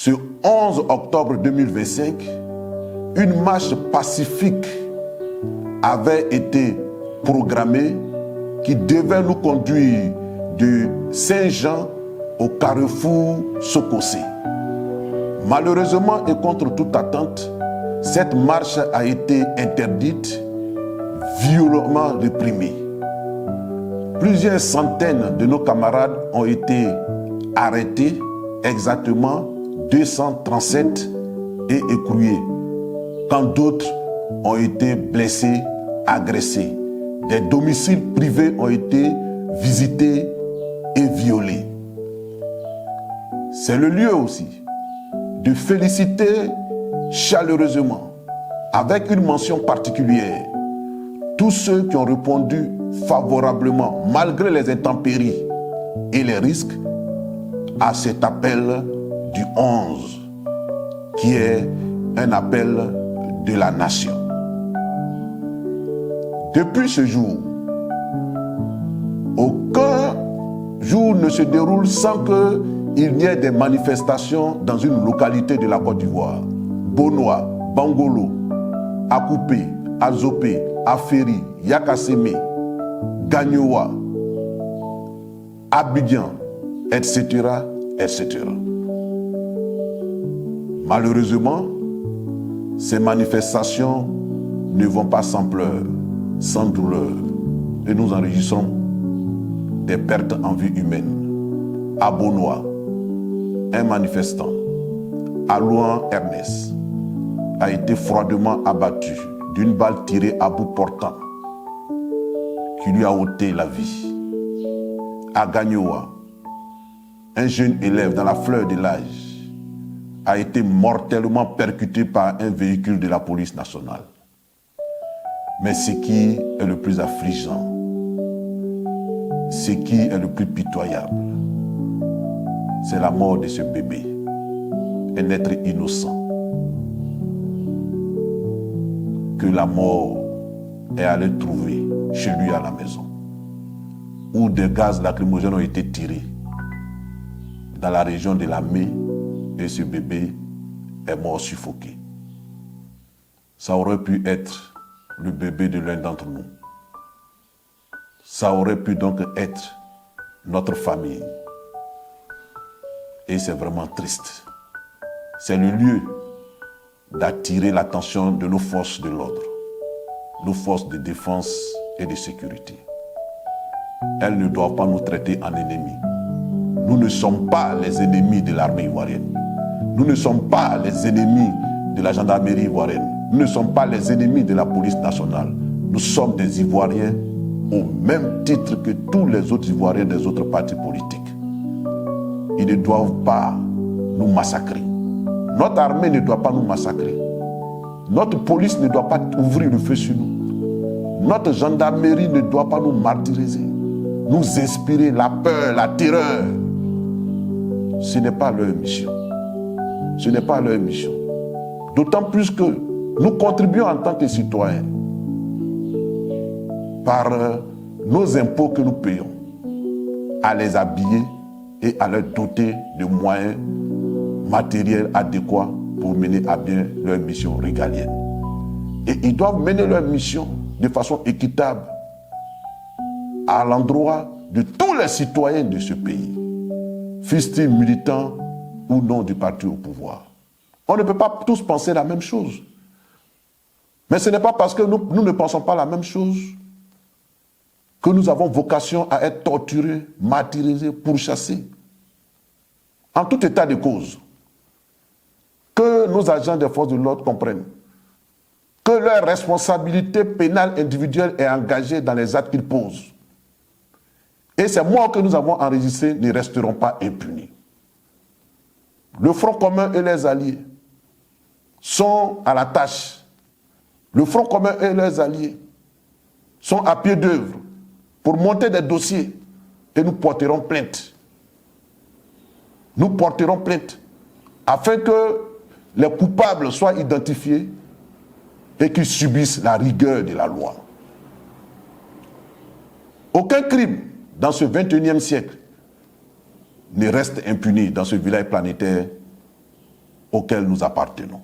ce 11 octobre 2025, une marche pacifique avait été programmée qui devait nous conduire de Saint-Jean au carrefour Sokosé. Malheureusement et contre toute attente, cette marche a été interdite, violemment réprimée. Plusieurs centaines de nos camarades ont été arrêtés, exactement 237 et écroués, quand d'autres ont été blessés, agressés. Des domiciles privés ont été visités et violés. C'est le lieu aussi de féliciter chaleureusement, avec une mention particulière, tous ceux qui ont répondu favorablement, malgré les intempéries et les risques, à cet appel du 11, qui est un appel de la nation. Depuis ce jour, aucun jour ne se déroule sans qu'il n'y ait des manifestations dans une localité de la Côte d'Ivoire. Bonoa, Bangolo, Akoupé, Azopé, Aferi, Yakasseme, Gagnoa, Abidjan, etc., etc. Malheureusement, ces manifestations ne vont pas sans pleurs, sans douleur, et nous enregistrons des pertes en vie humaine. À Bonoa, un manifestant, Alouan Ernest, a été froidement abattu d'une balle tirée à bout portant qui lui a ôté la vie. À Gagnoa, un jeune élève dans la fleur de l'âge a été mortellement percuté par un véhicule de la police nationale. Mais ce qui est le plus affligeant, ce qui est le plus pitoyable, c'est la mort de ce bébé, un être innocent, que la mort est allée trouver chez lui à la maison, où des gaz lacrymogènes ont été tirés dans la région de la main, et ce bébé est mort suffoqué. Ça aurait pu être le bébé de l'un d'entre nous. Ça aurait pu donc être notre famille. Et c'est vraiment triste. C'est le lieu d'attirer l'attention de nos forces de l'ordre, nos forces de défense et de sécurité. Elles ne doivent pas nous traiter en ennemis. Nous ne sommes pas les ennemis de l'armée ivoirienne. Nous ne sommes pas les ennemis de la gendarmerie ivoirienne. Nous ne sommes pas les ennemis de la police nationale. Nous sommes des Ivoiriens au même titre que tous les autres Ivoiriens des autres partis politiques. Ils ne doivent pas nous massacrer. Notre armée ne doit pas nous massacrer. Notre police ne doit pas ouvrir le feu sur nous. Notre gendarmerie ne doit pas nous martyriser, nous inspirer la peur, la terreur. Ce n'est pas leur mission. Ce n'est pas leur mission. D'autant plus que nous contribuons en tant que citoyens par nos impôts que nous payons à les habiller et à leur doter de moyens matériels adéquats pour mener à bien leur mission régalienne. Et ils doivent mener leur mission de façon équitable à l'endroit de tous les citoyens de ce pays, fussent-ils militants ou non du parti au pouvoir. On ne peut pas tous penser la même chose. Mais ce n'est pas parce que nous ne pensons pas la même chose que nous avons vocation à être torturés, martyrisés, pourchassés. En tout état de cause, que nos agents des forces de l'ordre comprennent que leur responsabilité pénale individuelle est engagée dans les actes qu'ils posent. Et ces morts que nous avons enregistrés ne resteront pas impunis. Le Front commun et les alliés sont à la tâche. Le Front commun et les alliés sont à pied d'œuvre pour monter des dossiers et nous porterons plainte. Nous porterons plainte afin que les coupables soient identifiés et qu'ils subissent la rigueur de la loi. Aucun crime dans ce 21e siècle ne reste impuni dans ce village planétaire auquel nous appartenons.